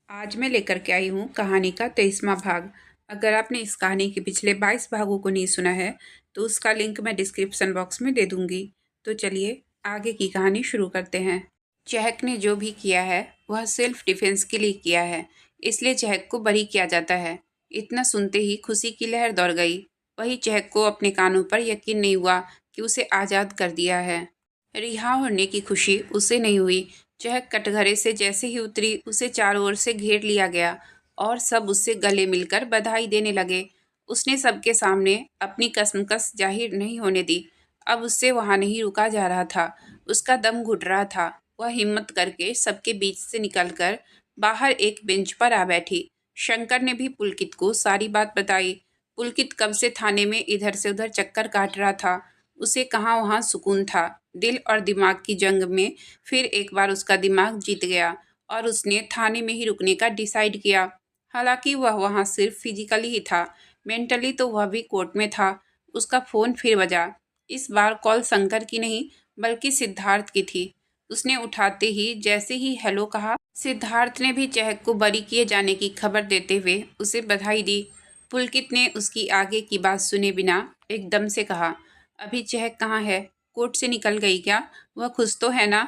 आज मैं लेकर के आई हूँ कहानी का 23वां भाग। अगर आपने इस कहानी के पिछले 22 भागों को नहीं सुना है तो उसका लिंक मैं डिस्क्रिप्शन बॉक्स में दे दूँगी। तो चलिए आगे की कहानी शुरू करते हैं। चहक ने जो भी किया है वह सेल्फ डिफेंस के लिए किया है, इसलिए चहक को बरी किया जाता है। इतना सुनते ही खुशी की लहर दौड़ गई। वही चहक को अपने कानों पर यकीन नहीं हुआ कि उसे आज़ाद कर दिया है। रिहा होने की खुशी उसे नहीं हुई। चहक कटघरे से जैसे ही उतरी उसे चारों ओर से घेर लिया गया और सब उससे गले मिलकर बधाई देने लगे। उसने सबके सामने अपनी कसमकस जाहिर नहीं होने दी। अब उससे वहां नहीं रुका जा रहा था। उसका दम घुट रहा था। वह हिम्मत करके सबके बीच से निकलकर बाहर एक बेंच पर आ बैठी। शंकर ने भी पुलकित को सारी बात बताई। पुलकित कब से थाने में इधर से उधर चक्कर काट रहा था। उसे कहाँ वहाँ सुकून था। दिल और दिमाग की जंग में फिर एक बार उसका दिमाग जीत गया और उसने थाने में ही रुकने का डिसाइड किया। हालांकि वह वहाँ सिर्फ फिजिकली ही था, मेंटली तो वह भी कोर्ट में था। उसका फ़ोन फिर बजा। इस बार कॉल शंकर की नहीं बल्कि सिद्धार्थ की थी। उसने उठाते ही जैसे ही हेलो कहा, सिद्धार्थ ने भी चहक को बरी किए जाने की खबर देते हुए उसे बधाई दी। पुलकित ने उसकी आगे की बात सुने बिना एकदम से कहा, अभी चहक कहाँ है? कोर्ट से निकल गई क्या? वह खुश तो है ना?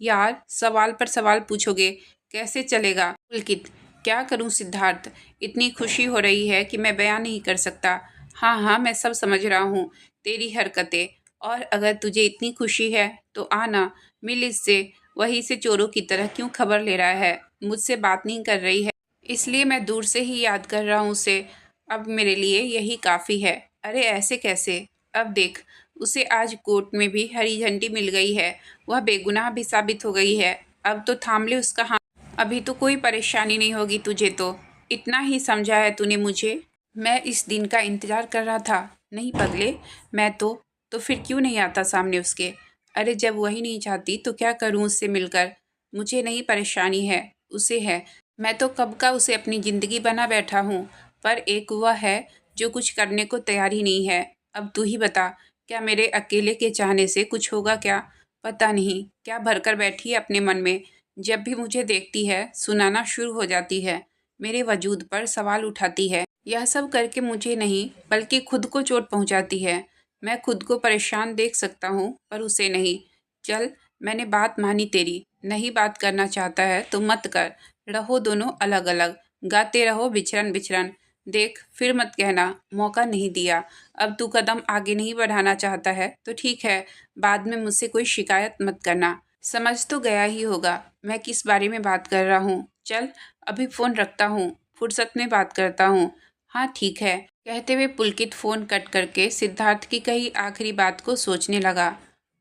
यार सवाल पर सवाल पूछोगे, कैसे चलेगा? पुलकित, क्या करूं सिद्धार्थ, इतनी खुशी हो रही है कि मैं बयान नहीं कर सकता। हाँ हाँ, मैं सब समझ रहा हूँ तेरी हरकतें। और अगर तुझे इतनी खुशी है तो आना, मिल इससे। वही से चोरों की तरह क्यों खबर ले रहा है? मुझसे बात नहीं कर रही है, इसलिए मैं दूर से ही याद कर रहा हूँ उसे। अब मेरे लिए यही काफ़ी है। अरे ऐसे कैसे? अब देख, उसे आज कोर्ट में भी हरी झंडी मिल गई है। वह बेगुनाह भी साबित हो गई है। अब तो थाम ले उसका हाथ। अभी तो कोई परेशानी नहीं होगी तुझे। तो इतना ही समझा है तूने मुझे। मैं इस दिन का इंतजार कर रहा था। नहीं पगले, मैं तो फिर क्यों नहीं आता सामने उसके? अरे जब वही नहीं चाहती तो क्या करूं उससे मिलकर? मुझे नहीं परेशानी है, उसे है। मैं तो कब का उसे अपनी ज़िंदगी बना बैठा हूँ, पर एक वह है जो कुछ करने को तैयार ही नहीं है। अब तू ही बता, क्या मेरे अकेले के चाहने से कुछ होगा क्या? पता नहीं क्या भरकर बैठी है अपने मन में। जब भी मुझे देखती है सुनाना शुरू हो जाती है, मेरे वजूद पर सवाल उठाती है। यह सब करके मुझे नहीं बल्कि खुद को चोट पहुंचाती है। मैं खुद को परेशान देख सकता हूँ पर उसे नहीं। चल, मैंने बात मानी तेरी। नहीं बात करना चाहता है तो मत कर। रहो दोनों अलग अलग, गाते रहो बिछड़न बिछड़न। देख फिर मत कहना मौका नहीं दिया। अब तू कदम आगे नहीं बढ़ाना चाहता है तो ठीक है, बाद में मुझसे कोई शिकायत मत करना। समझ तो गया ही होगा मैं किस बारे में बात कर रहा हूँ। चल अभी फ़ोन रखता हूँ, फुर्सत में बात करता हूँ। हाँ ठीक है, कहते हुए पुलकित फ़ोन कट करके सिद्धार्थ की कही आखिरी बात को सोचने लगा।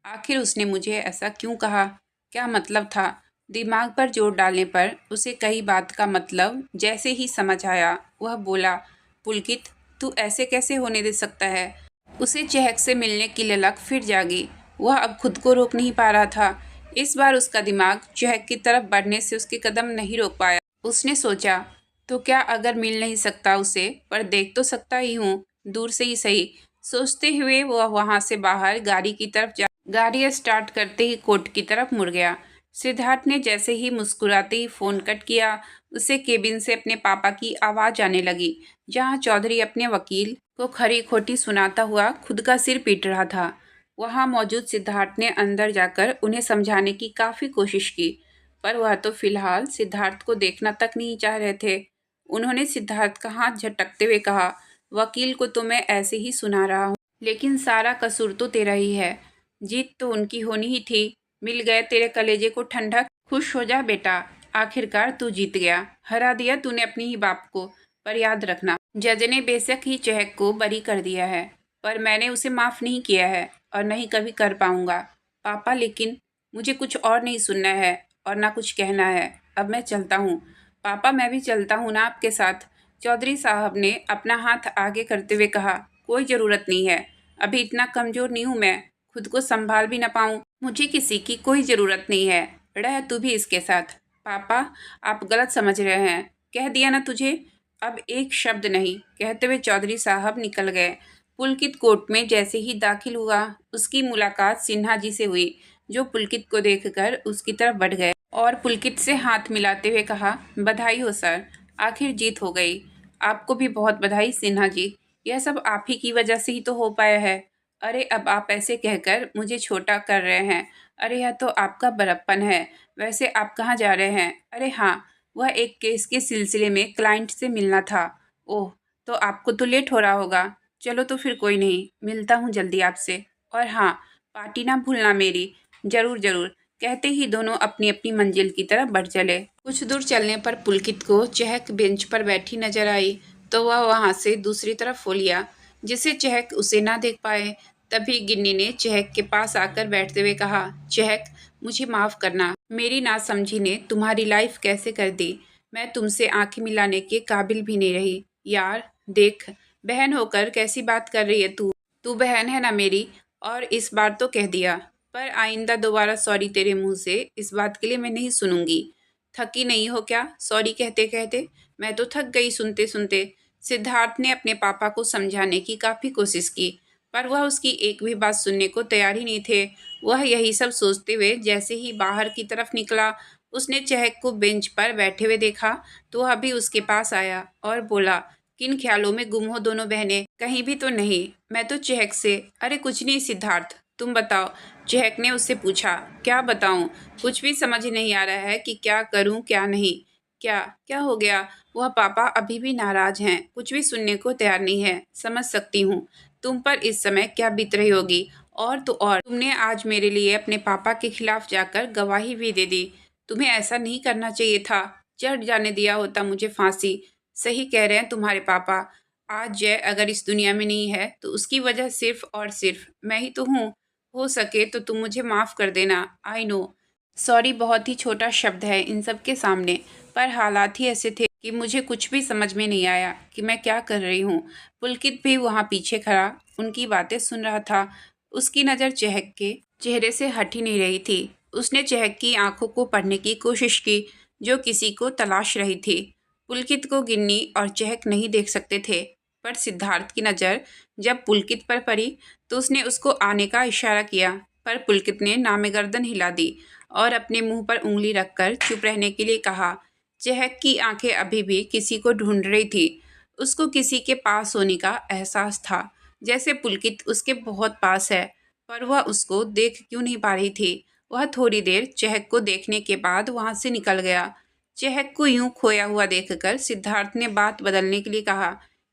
आखिर उसने मुझे ऐसा क्यों कहा? क्या मतलब था? दिमाग पर जोर डालने पर उसे कई बात का मतलब जैसे ही समझ आया। वह बोला, पुलकित, तू ऐसे कैसे होने दे सकता है? उसे चहक से मिलने की ललक फिर जागी। वह अब खुद को रोक नहीं पा रहा था। इस बार उसका दिमाग चहक की तरफ बढ़ने से उसके कदम नहीं रोक पाया। उसने सोचा, तो क्या अगर मिल नहीं सकता उसे, पर देख तो सकता ही हूँ, दूर से ही सही। सोचते हुए वह वहां से बाहर गाड़ी की तरफ जा गाड़ी स्टार्ट करते ही कोर्ट की तरफ मुड़ गया। सिद्धार्थ ने जैसे ही मुस्कुराते ही फोन कट किया, उसे केबिन से अपने पापा की आवाज आने लगी, जहां चौधरी अपने वकील को खरी खोटी सुनाता हुआ खुद का सिर पीट रहा था। वहां मौजूद सिद्धार्थ ने अंदर जाकर उन्हें समझाने की काफी कोशिश की, पर वह तो फिलहाल सिद्धार्थ को देखना तक नहीं चाह रहे थे। उन्होंने सिद्धार्थ का हाथ झटकते हुए कहा, वकील को तो मैं ऐसे ही सुना रहा हूँ, लेकिन सारा कसूर तो तेरा ही है। जीत तो उनकी होनी ही थी। मिल गए तेरे कलेजे को ठंडक। खुश हो जा बेटा, आखिरकार तू जीत गया। हरा दिया तूने अपनी ही बाप को। पर याद रखना, जज ने बेशक ही चहक को बरी कर दिया है, पर मैंने उसे माफ़ नहीं किया है और नहीं कभी कर पाऊंगा। पापा, लेकिन मुझे कुछ और नहीं सुनना है और ना कुछ कहना है। अब मैं चलता हूँ। पापा, मैं भी चलता हूँ ना आपके साथ। चौधरी साहब ने अपना हाथ आगे करते हुए कहा, कोई ज़रूरत नहीं है। अभी इतना कमज़ोर नहीं हूँ मैं, खुद को संभाल भी ना पाऊँ। मुझे किसी की कोई ज़रूरत नहीं है। रह तू भी इसके साथ। पापा, आप गलत समझ रहे हैं। कह दिया ना तुझे। अब एक शब्द नहीं, कहते हुए चौधरी साहब निकल गए। पुलकित कोर्ट में जैसे ही दाखिल हुआ, उसकी मुलाकात सिन्हा जी से हुई, जो पुलकित को देखकर उसकी तरफ बढ़ गए। और पुलकित से हाथ मिलाते हुए कहा, बधाई हो सर, आखिर जीत हो गई। आपको भी बहुत बधाई सिन्हा जी, यह सब आप ही की वजह से ही तो हो पाया है। अरे अब आप ऐसे कहकर मुझे छोटा कर रहे हैं। अरे यह तो आपका बड़प्पन है। वैसे आप कहाँ जा रहे हैं? अरे हाँ, वह एक केस के सिलसिले में क्लाइंट से मिलना था। ओह, तो आपको तो लेट हो रहा होगा। चलो तो फिर कोई नहीं, मिलता हूँ जल्दी आपसे। और हाँ, पार्टी ना भूलना मेरी। जरूर जरूर, कहते ही दोनों अपनी अपनी मंजिल की तरफ बढ़ चले। कुछ दूर चलने पर पुलकित को चहक बेंच पर बैठी नजर आई, तो वह वहां से दूसरी तरफ हो लिया, जिससे चहक उसे ना देख पाए। तभी गिन्नी ने चहक के पास आकर बैठते हुए कहा, चहक, मुझे माफ करना, मेरी नासमझी ने तुम्हारी लाइफ कैसे कर दी। मैं तुमसे आंखें मिलाने के काबिल भी नहीं रही। यार देख, बहन होकर कैसी बात कर रही है तू। तू बहन है ना मेरी, और इस बार तो कह दिया, पर आइंदा दोबारा सॉरी तेरे मुंह से इस बात के लिए मैं नहीं सुनूंगी। थकी नहीं हो क्या सॉरी कहते कहते? मैं तो थक गई सुनते सुनते। सिद्धार्थ ने अपने पापा को समझाने की काफी कोशिश की, पर वह उसकी एक भी बात सुनने को तैयार ही नहीं थे। वह यही सब सोचते हुए जैसे ही बाहर की तरफ निकला, उसने चहक को बेंच पर बैठे हुए देखा, तो वह भी उसके पास आया और बोला, किन ख्यालों में गुम हो दोनों बहनें? कहीं भी तो नहीं। मैं तो चहक से, अरे कुछ नहीं सिद्धार्थ, तुम बताओ। चहक ने उससे पूछा, क्या बताऊं? कुछ भी समझ नहीं आ रहा है कि क्या करूं क्या नहीं। क्या क्या हो गया? वह पापा अभी भी नाराज हैं, कुछ भी सुनने को तैयार नहीं है। समझ सकती हूँ तुम पर इस समय क्या बीत रही होगी। और तो और, तुमने आज मेरे लिए अपने पापा के खिलाफ जाकर गवाही भी दे दी। तुम्हें ऐसा नहीं करना चाहिए था, चढ़ जाने दिया होता मुझे फांसी। सही कह रहे हैं तुम्हारे पापा। आज जय अगर इस दुनिया में नहीं है तो उसकी वजह सिर्फ और सिर्फ मैं ही तो हूँ। हो सके तो तुम मुझे माफ़ कर देना। आई नो, सॉरी बहुत ही छोटा शब्द है इन सब के सामने, पर हालात ही ऐसे थे कि मुझे कुछ भी समझ में नहीं आया कि मैं क्या कर रही हूँ। पुलकित भी वहाँ पीछे खड़ा उनकी बातें सुन रहा था। उसकी नज़र चहक के चेहरे से हट ही नहीं रही थी। उसने चहक की आंखों को पढ़ने की कोशिश की, जो किसी को तलाश रही थी। पुलकित को गिन्नी और चहक नहीं देख सकते थे, पर सिद्धार्थ की नज़र जब पुलकित पर पड़ी तो उसने उसको आने का इशारा किया, पर पुलकित ने नामे गर्दन हिला दी और अपने मुंह पर उंगली रखकर चुप रहने के लिए कहा। चहक की आंखें अभी भी किसी को ढूंढ रही थी। उसको किसी के पास होने का एहसास था, जैसे पुलकित उसके बहुत पास है, पर वह उसको देख क्यों नहीं पा रही थी। वह थोड़ी देर चहक को देखने के बाद वहां से निकल गया। चहक को यूं खोया हुआ देखकर सिद्धार्थ ने बात बदलने के लिए कहा,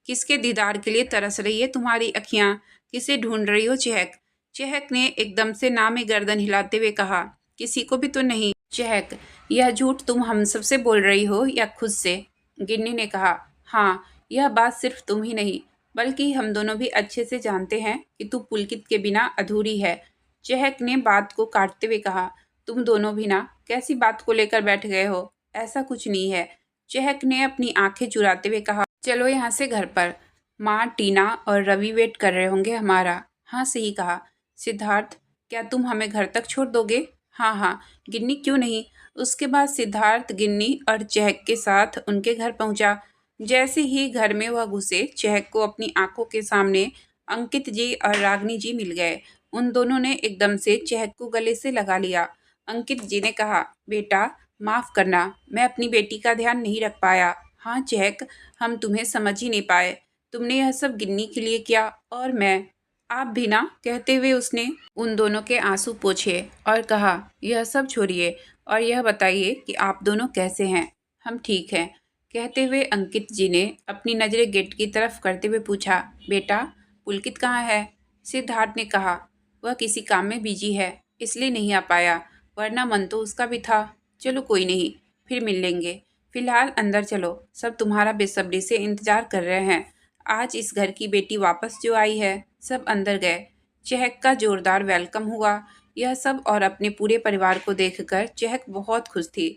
किसके दीदार के लिए तरस रही है तुम्हारी अखियां? किसे ढूंढ रही हो चहक? चहक ने एकदम से नामे गर्दन हिलाते हुए कहा, किसी को भी तो नहीं। चहक, यह झूठ तुम हम सबसे बोल रही हो या खुद से? गिन्नी ने कहा, हाँ, यह बात सिर्फ तुम ही नहीं बल्कि हम दोनों भी अच्छे से जानते हैं कि तू पुलकित के बिना अधूरी है। चहक ने बात को काटते हुए कहा, तुम दोनों भी ना कैसी बात को लेकर बैठ गए हो? ऐसा कुछ नहीं है। चहक ने अपनी आंखें चुराते हुए कहा, चलो यहाँ से घर पर। माँ, टीना और रवि वेट कर रहे होंगे हमारा। हाँ सही कहा। सिद्धार्थ, क्या तुम हमें घर तक छोड़ दोगे? हाँ हाँ, गिन्नी क्यों नहीं। उसके बाद सिद्धार्थ गिन्नी और चहक के साथ उनके घर पहुंचा। जैसे ही घर में वह घुसे, चहक को अपनी आंखों के सामने अंकित जी और रागनी जी मिल गए। उन दोनों ने एकदम से चहक को गले से लगा लिया। अंकित जी ने कहा, बेटा माफ करना, मैं अपनी बेटी का ध्यान नहीं रख पाया। हाँ चहक, हम तुम्हें समझ ही नहीं पाए। तुमने यह सब गिन्नी के लिए किया, और मैं, आप भी ना, कहते हुए उसने उन दोनों के आंसू पोंछे और कहा, यह सब छोड़िए और यह बताइए कि आप दोनों कैसे हैं? हम ठीक हैं, कहते हुए अंकित जी ने अपनी नज़रें गेट की तरफ करते हुए पूछा, बेटा पुलकित कहाँ है? सिद्धार्थ ने कहा, वह किसी काम में बिजी है, इसलिए नहीं आ पाया, वरना मन तो उसका भी था। चलो कोई नहीं, फिर मिल लेंगे। फिलहाल अंदर चलो, सब तुम्हारा बेसब्री से इंतजार कर रहे हैं। आज इस घर की बेटी वापस जो आई है। सब अंदर गए। चहक का जोरदार वेलकम हुआ। यह सब और अपने पूरे परिवार को देखकर चहक बहुत खुश थी।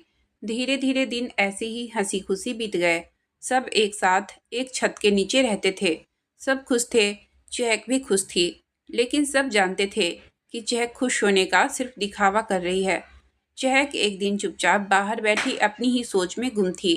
धीरे धीरे दिन ऐसे ही हंसी खुशी बीत गए। सब एक साथ एक छत के नीचे रहते थे। सब खुश थे, चहक भी खुश थी, लेकिन सब जानते थे कि चहक खुश होने का सिर्फ दिखावा कर रही है। चहक एक दिन चुपचाप बाहर बैठी अपनी ही सोच में गुम थी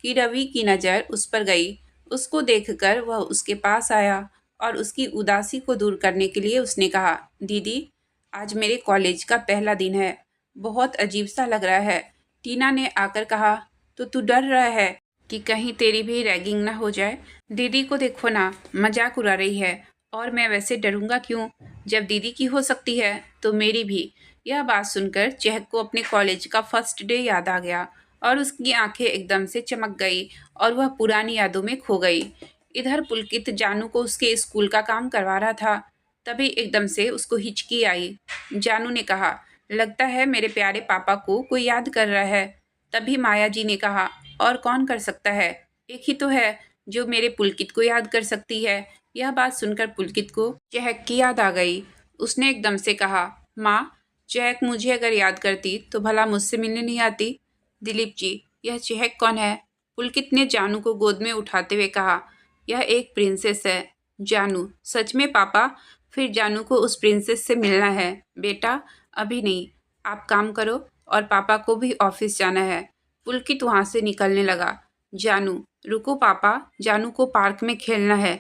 कि रवि की नज़र उस पर गई। उसको देखकर वह उसके पास आया और उसकी उदासी को दूर करने के लिए उसने कहा, दीदी आज मेरे कॉलेज का पहला दिन है, बहुत अजीब सा लग रहा है। टीना ने आकर कहा, तो तू डर रहा है कि कहीं तेरी भी रैगिंग ना हो जाए? दीदी को देखो ना, मजाक उड़ा रही है। और मैं वैसे डरूंगा क्यों? जब दीदी की हो सकती है तो मेरी भी। यह बात सुनकर चहक को अपने कॉलेज का फर्स्ट डे याद आ गया और उसकी आंखें एकदम से चमक गई और वह पुरानी यादों में खो गई। इधर पुलकित जानू को उसके स्कूल का काम करवा रहा था। तभी एकदम से उसको हिचकी आई। जानू ने कहा, लगता है मेरे प्यारे पापा को कोई याद कर रहा है। तभी माया जी ने कहा, और कौन कर सकता है? एक ही तो है जो मेरे पुलकित को याद कर सकती है। यह बात सुनकर पुलकित को चहक की याद आ गई। उसने एकदम से कहा, माँ, चहक मुझे अगर याद करती तो भला मुझसे मिलने नहीं आती? दिलीप जी, यह चहक कौन है? पुलकित ने जानू को गोद में उठाते हुए कहा, यह एक प्रिंसेस है। जानू, सच में पापा? फिर जानू को उस प्रिंसेस से मिलना है। बेटा, अभी नहीं, आप काम करो और पापा को भी ऑफिस जाना है। पुलकित वहां से निकलने लगा। जानू, रुको पापा, जानू को पार्क में खेलना है।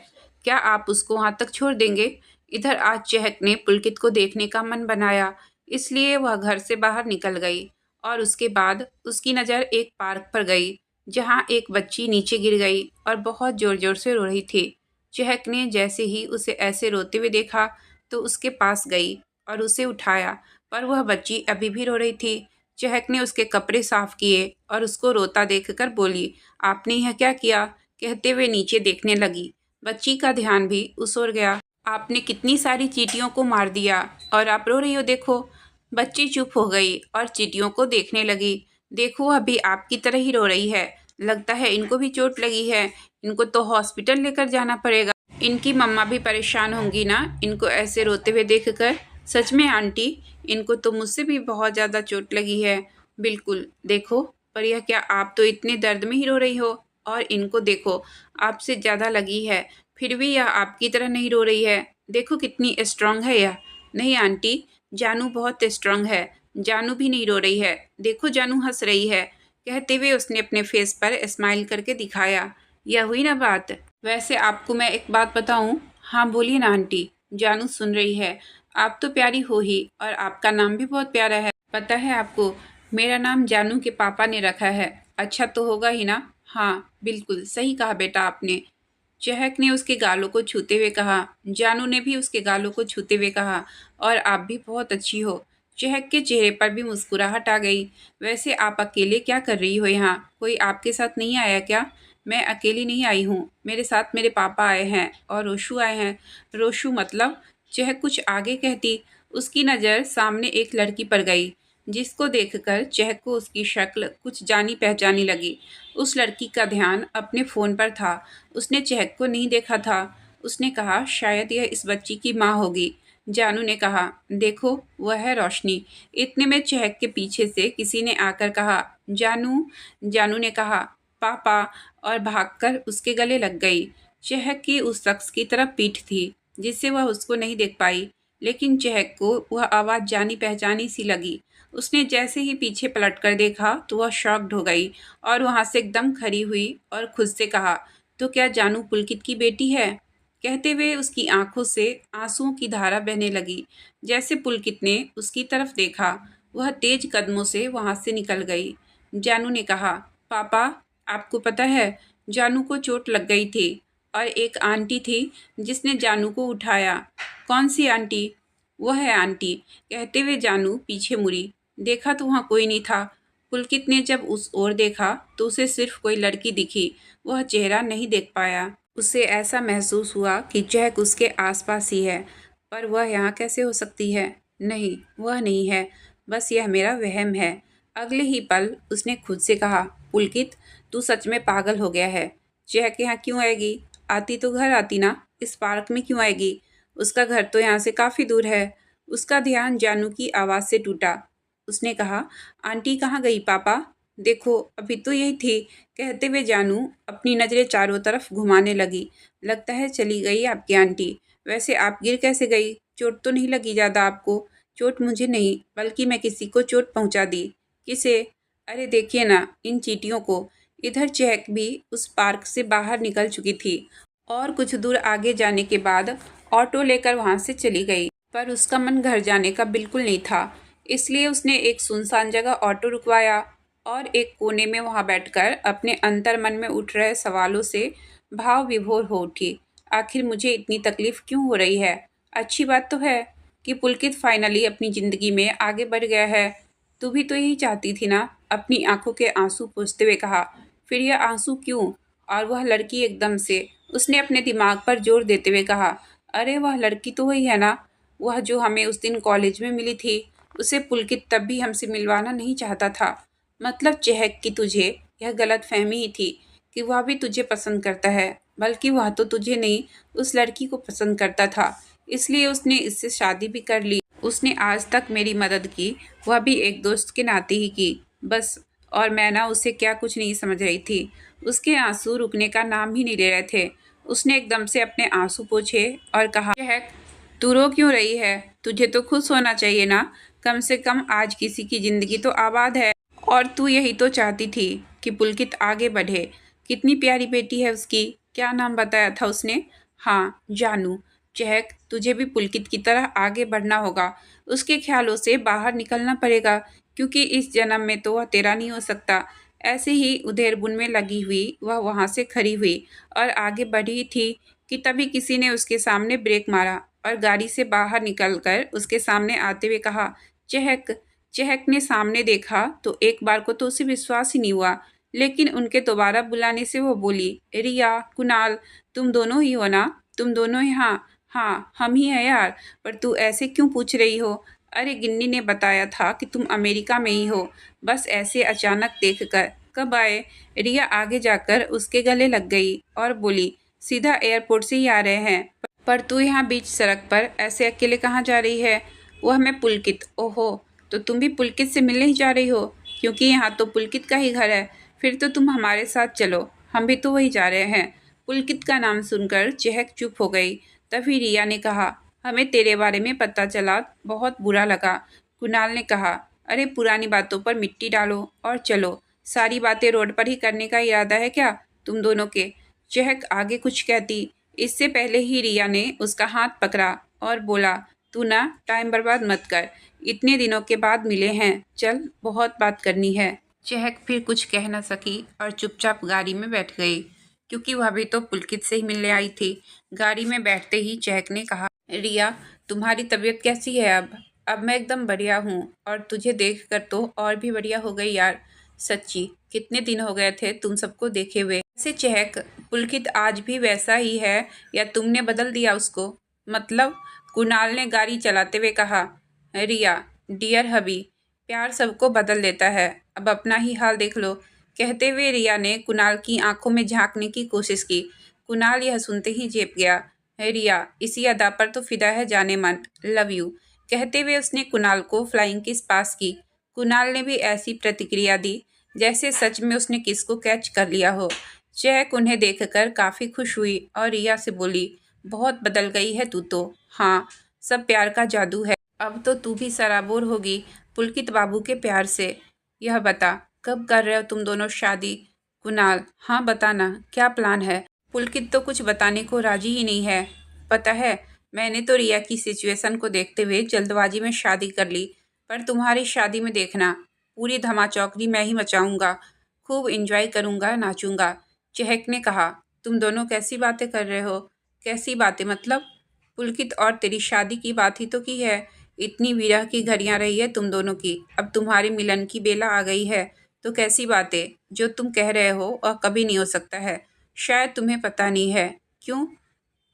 क्या आप उसको वहां तक छोड़ देंगे? इधर आज चहक ने पुलकित को देखने का मन बनाया, इसलिए वह घर से बाहर निकल गई और उसके बाद उसकी नज़र एक पार्क पर गई जहां एक बच्ची नीचे गिर गई और बहुत जोर जोर से रो रही थी। चहक ने जैसे ही उसे ऐसे रोते हुए देखा तो उसके पास गई और उसे उठाया, पर वह बच्ची अभी भी रो रही थी। चहक ने उसके कपड़े साफ किए और उसको रोता देखकर बोली, आपने यह क्या किया? कहते हुए नीचे देखने लगी। बच्ची का ध्यान भी उस ओर गया। आपने कितनी सारी चींटियों को मार दिया और आप रो रही हो, देखो। बच्ची चुप हो गई और चींटियों को देखने लगी। देखो, अभी आपकी तरह ही रो रही है। लगता है इनको भी चोट लगी है। इनको तो हॉस्पिटल लेकर जाना पड़ेगा। इनकी मम्मा भी परेशान होंगी ना इनको ऐसे रोते हुए देखकर। सच में आंटी, इनको तो मुझसे भी बहुत ज़्यादा चोट लगी है। बिल्कुल, देखो। पर यह क्या, आप तो इतने दर्द में ही रो रही हो और इनको देखो, आपसे ज़्यादा लगी है, फिर भी यह आपकी तरह नहीं रो रही है। देखो कितनी स्ट्रांग है यह। नहीं आंटी, जानू बहुत स्ट्रांग है। जानू भी नहीं रो रही है। देखो, जानू हंस रही है। कहते हुए उसने अपने फेस पर स्माइल करके दिखाया। यह हुई ना बात। वैसे आपको मैं एक बात बताऊं? हाँ बोलिए ना आंटी, जानू सुन रही है। आप तो प्यारी हो ही और आपका नाम भी बहुत प्यारा है। पता है आपको, मेरा नाम जानू के पापा ने रखा है। अच्छा तो होगा ही ना? हाँ बिल्कुल सही कहा बेटा आपने। चहक ने उसके गालों को छूते हुए कहा। जानू ने भी उसके गालों को छूते हुए कहा, और आप भी बहुत अच्छी हो। चहक के चेहरे पर भी मुस्कुराहट आ गई। वैसे आप अकेले क्या कर रही हो यहाँ? कोई आपके साथ नहीं आया क्या? मैं अकेली नहीं आई हूँ, मेरे साथ मेरे पापा आए हैं और रोशू आए हैं। रोशू मतलब? चहक कुछ आगे कहती, उसकी नज़र सामने एक लड़की पर गई जिसको देखकर चहक को उसकी शक्ल कुछ जानी पहचानी लगी। उस लड़की का ध्यान अपने फ़ोन पर था। उसने चहक को नहीं देखा था। उसने कहा, शायद यह इस बच्ची की माँ होगी। जानू ने कहा, देखो वह है रोशनी। इतने में चहक के पीछे से किसी ने आकर कहा, जानू। जानू ने कहा, पापा, और भागकर उसके गले लग गई। चहक की उस शख्स की तरफ पीठ थी जिससे वह उसको नहीं देख पाई, लेकिन चहक को वह आवाज़ जानी पहचानी सी लगी। उसने जैसे ही पीछे पलटकर देखा तो वह शॉक्ड हो गई और वहां से एकदम खड़ी हुई और खुद से कहा, तो क्या जानू पुलकित की बेटी है? कहते हुए उसकी आंखों से आंसुओं की धारा बहने लगी। जैसे पुलकित ने उसकी तरफ देखा, वह तेज कदमों से वहां से निकल गई। जानू ने कहा, पापा, आपको पता है, जानू को चोट लग गई थी और एक आंटी थी जिसने जानू को उठाया। कौन सी आंटी? वह है आंटी। कहते हुए जानू पीछे मुड़ी। देखा तो वहाँ कोई नहीं था। पुलकित ने जब उस ओर देखा तो उसे सिर्फ कोई लड़की दिखी। वह चेहरा नहीं देख पाया। उसे ऐसा महसूस हुआ कि चहक उसके आसपास ही है, पर वह यहाँ कैसे हो सकती है? नहीं, वह नहीं है, बस यह मेरा वहम है। अगले ही पल उसने खुद से कहा, पुलकित, तू सच में पागल हो गया है। चहक यहाँ क्यों आएगी? आती तो घर आती ना, इस पार्क में क्यों आएगी? उसका घर तो यहाँ से काफ़ी दूर है। उसका ध्यान जानू की आवाज़ से टूटा। उसने कहा, आंटी कहाँ गई पापा? देखो, अभी तो यही थी। कहते हुए जानू अपनी नज़रें चारों तरफ घुमाने लगी। लगता है चली गई आपकी आंटी। वैसे आप गिर कैसे गई? चोट तो नहीं लगी ज़्यादा आपको? चोट मुझे नहीं, बल्कि मैं किसी को चोट पहुंचा दी। किसे? अरे देखिए ना इन चींटियों को। इधर चहक भी उस पार्क से बाहर निकल चुकी थी और कुछ दूर आगे जाने के बाद ऑटो लेकर वहां से चली गई। पर उसका मन घर जाने का बिल्कुल नहीं था, इसलिए उसने एक सुनसान जगह ऑटो रुकवाया और एक कोने में वहां बैठकर अपने अंतर मन में उठ रहे सवालों से भाव विभोर हो उठी। आखिर मुझे इतनी तकलीफ क्यों हो रही है? अच्छी बात तो है कि पुलकित फाइनली अपनी जिंदगी में आगे बढ़ गया है। तू भी तो यही चाहती थी ना? अपनी आंखों के आंसू पोंछते हुए कहा। फिर यह आंसू क्यों? और वह लड़की एकदम से उसने अपने दिमाग पर जोर देते हुए कहा, अरे वह लड़की तो वही है ना, वह जो हमें उस दिन कॉलेज में मिली थी। उसे पुलकित तब भी हमसे मिलवाना नहीं चाहता था। मतलब चहक की तुझे यह गलत फहमी ही थी कि वह भी तुझे पसंद करता है, बल्कि वह तो तुझे नहीं उस लड़की को पसंद करता था, इसलिए उसने इससे शादी भी कर ली। उसने आज तक मेरी मदद की, वह भी एक दोस्त के नाते ही की, बस। और मैं ना उसे क्या कुछ नहीं समझ रही थी। उसके आंसू रुकने का नाम ही नहीं ले रहे थे। उसने एकदम से अपने आंसू पोंछे और कहा, चहक तू रो क्यों रही है? तुझे तो खुश होना चाहिए ना, कम से कम आज किसी की जिंदगी तो आबाद है। और तू यही तो चाहती थी कि पुलकित आगे बढ़े। कितनी प्यारी बेटी है उसकी, क्या नाम बताया था उसने? हाँ, जानू। चहक तुझे भी पुलकित की तरह आगे बढ़ना होगा, उसके ख्यालों से बाहर निकलना पड़ेगा, क्योंकि इस जन्म में तो वह तेरा नहीं हो सकता। ऐसे ही उधेड़-बुन में लगी हुई वह वहां से खड़ी हुई और आगे बढ़ी थी कि तभी किसी ने उसके सामने ब्रेक मारा और गाड़ी से बाहर निकलकर उसके सामने आते हुए कहा, चहक। चहक ने सामने देखा तो एक बार को तो उसे विश्वास ही नहीं हुआ, लेकिन उनके दोबारा बुलाने से वो बोली, रिया, कुणाल, तुम दोनों ही हो ना? तुम दोनों यहाँ? हाँ, हम ही हैं यार। पर तू ऐसे क्यों पूछ रही हो? अरे गिन्नी ने बताया था कि तुम अमेरिका में ही हो, बस ऐसे अचानक देखकर। कब आए? रिया आगे जाकर उसके गले लग गई और बोली, सीधा एयरपोर्ट से ही आ रहे हैं। पर तू यहाँ बीच सड़क पर ऐसे अकेले कहाँ जा रही है? वह मैं पुलकित। ओहो, तो तुम भी पुलकित से मिलने ही जा रही हो? क्योंकि यहाँ तो पुलकित का ही घर है। फिर तो तुम हमारे साथ चलो, हम भी तो वही जा रहे हैं। पुलकित का नाम सुनकर चहक चुप हो गई। तभी रिया ने कहा, हमें तेरे बारे में पता चला, बहुत बुरा लगा। कुणाल ने कहा, अरे पुरानी बातों पर मिट्टी डालो और चलो। सारी बातें रोड पर ही करने का इरादा है क्या तुम दोनों के? चहक आगे कुछ कहती, इससे पहले ही रिया ने उसका हाथ पकड़ा और बोला, तू ना टाइम बर्बाद मत कर, इतने दिनों के बाद मिले हैं, चल बहुत बात करनी है। चहक फिर कुछ कह न सकी और चुपचाप गाड़ी में बैठ गई, क्योंकि वह भी तो पुलकित से ही मिलने आई थी। गाड़ी में बैठते ही चहक ने कहा, रिया तुम्हारी तबीयत कैसी है अब? अब मैं एकदम बढ़िया हूँ, और तुझे देख कर तो और भी बढ़िया हो गई यार। सच्ची कितने दिन हो गए थे तुम सबको देखे हुए। ऐसे चहक, पुलकित आज भी वैसा ही है या तुमने बदल दिया उसको? मतलब? कुणाल ने गाड़ी चलाते हुए कहा। रिया, डियर हबी, प्यार सबको बदल देता है, अब अपना ही हाल देख लो। कहते हुए रिया ने कुणाल की आंखों में झांकने की कोशिश की। कुणाल यह सुनते ही झेप गया। रिया, इसी अदा पर तो फिदा है जाने मन, लव यू। कहते हुए उसने कुणाल को फ्लाइंग किस पास की। कुणाल ने भी ऐसी प्रतिक्रिया दी जैसे सच में उसने किस को कैच कर लिया हो। चहक उन्हें देखकर काफी खुश हुई और रिया से बोली, बहुत बदल गई है तू तो। हाँ, सब प्यार का जादू है। अब तो तू भी सराबोर होगी पुलकित बाबू के प्यार से। यह बता, कब कर रहे हो तुम दोनों शादी? कुणाल, हाँ बताना, क्या प्लान है? पुलकित तो कुछ बताने को राजी ही नहीं है। पता है, मैंने तो रिया की सिचुएशन को देखते हुए जल्दबाजी में शादी कर ली, पर तुम्हारी शादी में देखना, पूरी धमाचौकड़ी मैं ही मचाऊंगा, खूब एंजॉय करूंगा, नाचूंगा। चहक ने कहा, तुम दोनों कैसी बातें कर रहे हो? कैसी बातें मतलब? पुलकित और तेरी शादी की बात ही तो की है। इतनी विरह की घड़ियां रही है तुम दोनों की, अब तुम्हारे मिलन की बेला आ गई है, तो कैसी बातें? जो तुम कह रहे हो वह कभी नहीं हो सकता है, शायद तुम्हें पता नहीं है। क्यों?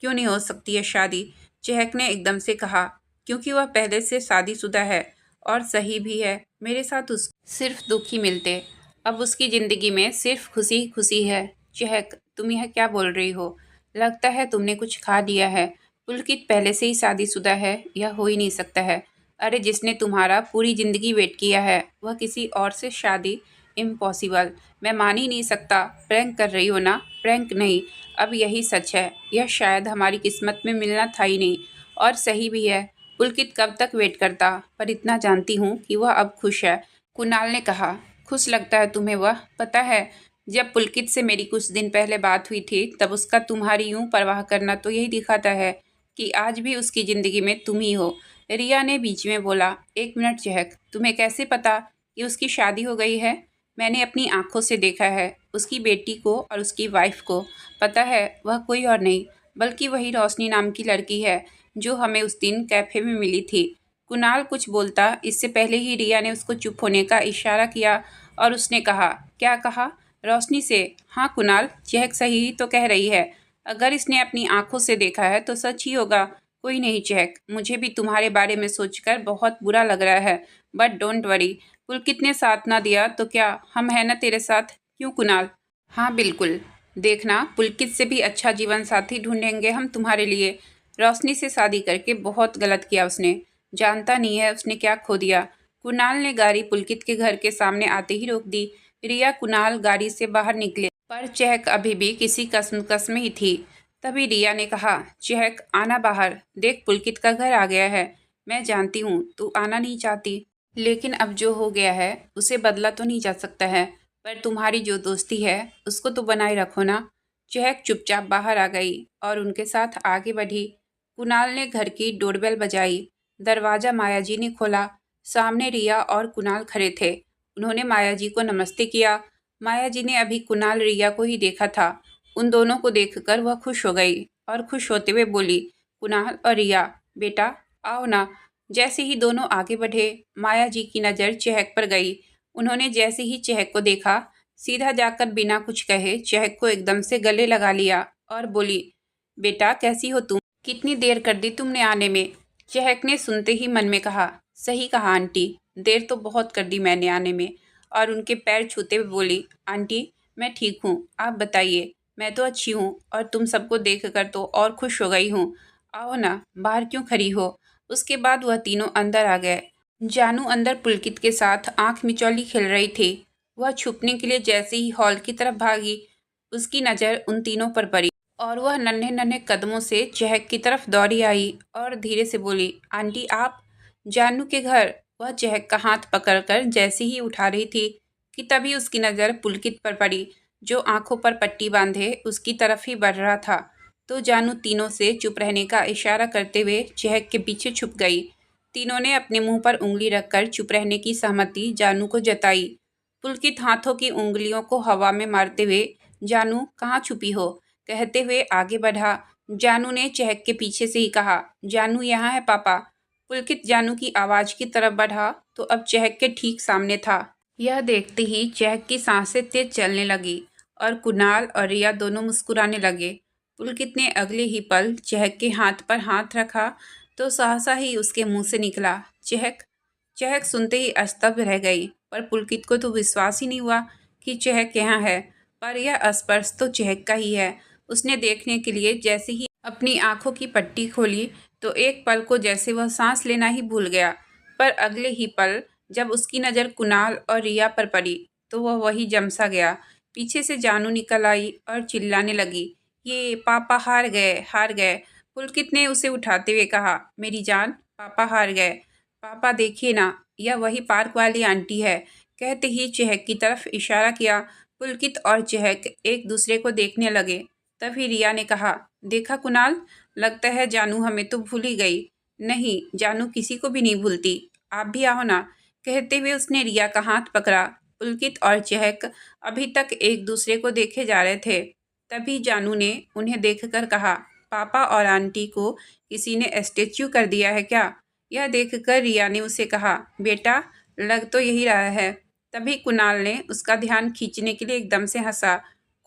क्यों नहीं हो सकती है शादी? चहक ने एकदम से कहा, क्योंकि वह पहले से शादीशुदा है, और सही भी है। मेरे साथ उस सिर्फ दुख ही मिलते, अब उसकी जिंदगी में सिर्फ खुशी ही खुशी है। चहक, तुम यह क्या बोल रही हो? लगता है तुमने कुछ खा लिया है। पुलकित पहले से ही शादीशुदा है, यह हो ही नहीं सकता है। अरे जिसने तुम्हारा पूरी जिंदगी वेट किया है वह किसी और से शादी? इम्पॉसिबल, मैं मान ही नहीं सकता। प्रैंक कर रही हो ना? प्रैंक नहीं, अब यही सच है, यह शायद हमारी किस्मत में मिलना था ही नहीं, और सही भी है। पुलकित कब तक वेट करता, पर इतना जानती हूँ कि वह अब खुश है। कुणाल ने कहा, खुश लगता है तुम्हें वह? पता है, जब पुलकित से मेरी कुछ दिन पहले बात हुई थी तब उसका तुम्हारी यूं परवाह करना तो यही दिखाता है कि आज भी उसकी ज़िंदगी में तुम ही हो। रिया ने बीच में बोला, एक मिनट चहक, तुम्हें कैसे पता कि उसकी शादी हो गई है? मैंने अपनी आंखों से देखा है उसकी बेटी को और उसकी वाइफ को। पता है वह कोई और नहीं बल्कि वही रोशनी नाम की लड़की है जो हमें उस दिन कैफ़े में मिली थी। कुणाल कुछ बोलता इससे पहले ही रिया ने उसको चुप होने का इशारा किया और उसने कहा, क्या कहा? रोशनी से। हाँ कुणाल, चहक सही ही तो कह रही है। अगर इसने अपनी आंखों से देखा है तो सच ही होगा। कोई नहीं चहक, मुझे भी तुम्हारे बारे में सोचकर बहुत बुरा लग रहा है, बट डोंट वरी। पुलकित ने साथ ना दिया तो क्या, हम हैं ना तेरे साथ। क्यों कुणाल? हाँ बिल्कुल, देखना पुलकित से भी अच्छा जीवन साथी ढूंढेंगे हम तुम्हारे लिए। रोशनी से शादी करके बहुत गलत किया उसने, जानता नहीं है उसने क्या खो दिया। कुणाल ने गाड़ी पुलकित के घर के सामने आते ही रोक दी। रिया कुणाल गाड़ी से बाहर निकले पर चहक अभी भी किसी कसम में ही थी। तभी रिया ने कहा, चहक आना बाहर, देख पुलकित का घर आ गया है। मैं जानती हूँ तू आना नहीं चाहती, लेकिन अब जो हो गया है उसे बदला तो नहीं जा सकता है, पर तुम्हारी जो दोस्ती है उसको तो बनाए रखो ना। चहक चुपचाप बाहर आ गई और उनके साथ आगे बढ़ी। कुणाल ने घर की डोरबेल बजाई। दरवाज़ा मायाजी ने खोला। सामने रिया और कुणाल खड़े थे। उन्होंने मायाजी को नमस्ते किया। मायाजी ने अभी कुणाल रिया को ही देखा था। उन दोनों को देखकर वह खुश हो गई और खुश होते हुए बोली, कुणाल और रिया, बेटा आओ ना। जैसे ही दोनों आगे बढ़े, माया जी की नज़र चहक पर गई। उन्होंने जैसे ही चहक को देखा, सीधा जाकर बिना कुछ कहे चहक को एकदम से गले लगा लिया और बोली, बेटा कैसी हो तुम? कितनी देर कर दी तुमने आने में? चहक ने सुनते ही मन में कहा, सही कहा आंटी, देर तो बहुत कर दी मैंने आने में। और उनके पैर छूते हुए बोली, आंटी मैं ठीक हूँ, आप बताइए। मैं तो अच्छी हूँ और तुम सबको देख कर तो और खुश हो गई हूँ। आओ ना, बाहर क्यों खड़ी हो? उसके बाद वह तीनों अंदर आ गए। जानू अंदर पुलकित के साथ आंख मिचौली खेल रही थी। वह छुपने के लिए जैसे ही हॉल की तरफ भागी, उसकी नज़र उन तीनों पर पड़ी और वह नन्हे नन्हे कदमों से चहक की तरफ दौड़ी आई और धीरे से बोली, आंटी आप? जानू के घर। वह चहक का हाथ पकड़कर जैसे ही उठा रही थी कि तभी उसकी नज़र पुलकित पर पड़ी, जो आंखों पर पट्टी बांधे उसकी तरफ ही बढ़ रहा था। तो जानू तीनों से चुप रहने का इशारा करते हुए चहक के पीछे छुप गई। तीनों ने अपने मुंह पर उंगली रखकर चुप रहने की सहमति जानू को जताई। पुलकित हाथों की उंगलियों को हवा में मारते हुए, जानू कहाँ छुपी हो, कहते हुए आगे बढ़ा। जानू ने चहक के पीछे से ही कहा, जानू यहाँ है पापा। पुलकित जानू की आवाज़ की तरफ बढ़ा तो अब चहक के ठीक सामने था। यह देखते ही चहक की सांसें तेज चलने लगी और कुणाल और रिया दोनों मुस्कुराने लगे। पुलकित ने अगले ही पल चहक के हाथ पर हाथ रखा तो सहसा ही उसके मुंह से निकला, चहक। चहक सुनते ही स्तब्ध रह गई, पर पुलकित को तो विश्वास ही नहीं हुआ कि चहक यहाँ है। पर यह स्पर्श तो चहक का ही है। उसने देखने के लिए जैसे ही अपनी आंखों की पट्टी खोली तो एक पल को जैसे वह सांस लेना ही भूल गया। पर अगले ही पल जब उसकी नज़र कुणाल और रिया पर पड़ी तो वह वही जमसा गया। पीछे से जानू निकल आई और चिल्लाने लगी, ये पापा हार गए, हार गए। पुलकित ने उसे उठाते हुए कहा, मेरी जान, पापा हार गए। पापा देखिए ना, यह वही पार्क वाली आंटी है। कहते ही चहक की तरफ इशारा किया। पुलकित और चहक एक दूसरे को देखने लगे। तभी रिया ने कहा, देखा कुणाल, लगता है जानू हमें तो भूल ही गई। नहीं, जानू किसी को भी नहीं भूलती, आप भी आओ ना। कहते हुए उसने रिया का हाथ पकड़ा। पुलकित और चहक अभी तक एक दूसरे को देखे जा रहे थे। तभी जानू ने उन्हें देखकर कहा, पापा और आंटी को किसी ने स्टैच्यू कर दिया है क्या? यह देखकर रिया ने उसे कहा, बेटा लग तो यही रहा है। तभी कुणाल ने उसका ध्यान खींचने के लिए एकदम से हंसा।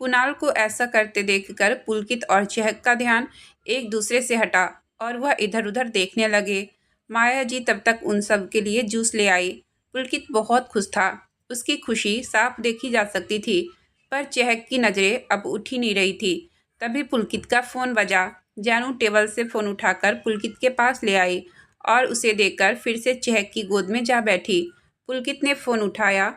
कुणाल को ऐसा करते देखकर पुलकित और चहक का ध्यान एक दूसरे से हटा और वह इधर उधर देखने लगे। माया जी तब तक उन सब के लिए जूस ले आई। पुलकित बहुत खुश था। उसकी खुशी साफ देखी जा सकती थी, पर चहक की नज़रें अब उठ ही नहीं रही थी। तभी पुलकित का फ़ोन बजा। जानू टेबल से फ़ोन उठाकर पुलकित के पास ले आई और उसे देखकर फिर से चहक की गोद में जा बैठी। पुलकित ने फ़ोन उठाया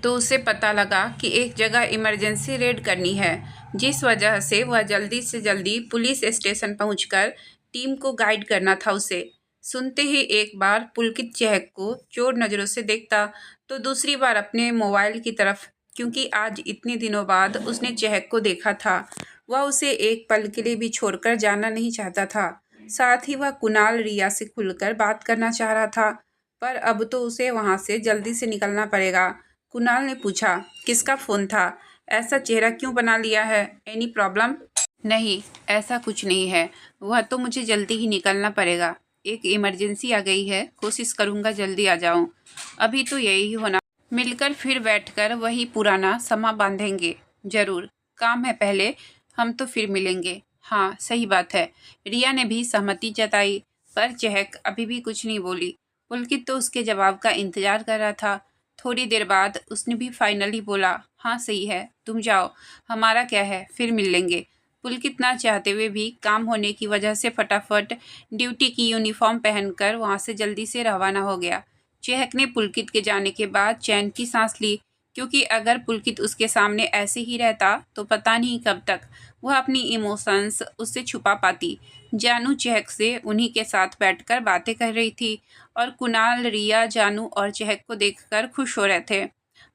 तो उसे पता लगा कि एक जगह इमरजेंसी रेड करनी है, जिस वजह से वह जल्दी से जल्दी पुलिस स्टेशन पहुंचकर टीम को गाइड करना था उसे। सुनते ही एक बार पुलकित चहक को चोर नज़रों से देखता तो दूसरी बार अपने मोबाइल की तरफ, क्योंकि आज इतने दिनों बाद उसने चहक को देखा था। वह उसे एक पल के लिए भी छोड़कर जाना नहीं चाहता था। साथ ही वह कुणाल रिया से खुलकर बात करना चाह रहा था, पर अब तो उसे वहाँ से जल्दी से निकलना पड़ेगा। कुणाल ने पूछा। किसका फ़ोन था? ऐसा चेहरा क्यों बना लिया है? Any problem? नहीं, ऐसा कुछ नहीं है। वह तो मुझे जल्दी ही निकलना पड़ेगा। एक इमरजेंसी आ गई है, कोशिश करूँगा जल्दी आ जाऊँ। अभी तो यही होना। मिलकर फिर बैठकर वही पुराना समा बांधेंगे। ज़रूर, काम है पहले, हम तो फिर मिलेंगे। हाँ, सही बात है। रिया ने भी सहमति जताई, पर चहक अभी भी कुछ नहीं बोली। पुलकित तो उसके जवाब का इंतजार कर रहा था। थोड़ी देर बाद उसने भी फाइनली बोला, हाँ सही है, तुम जाओ, हमारा क्या है, फिर मिल लेंगे। पुलकित ना चाहते हुए भी काम होने की वजह से फटाफट ड्यूटी की यूनिफॉर्म पहनकर वहां से जल्दी से रवाना हो गया। चहक ने पुलकित के जाने के बाद चैन की सांस ली, क्योंकि अगर पुलकित उसके सामने ऐसे ही रहता तो पता नहीं कब तक वह अपनी इमोशंस उससे छुपा पाती। जानू चहक से उन्हीं के साथ बैठकर बातें कर रही थी और कुणाल, रिया, जानू और चहक को देखकर खुश हो रहे थे।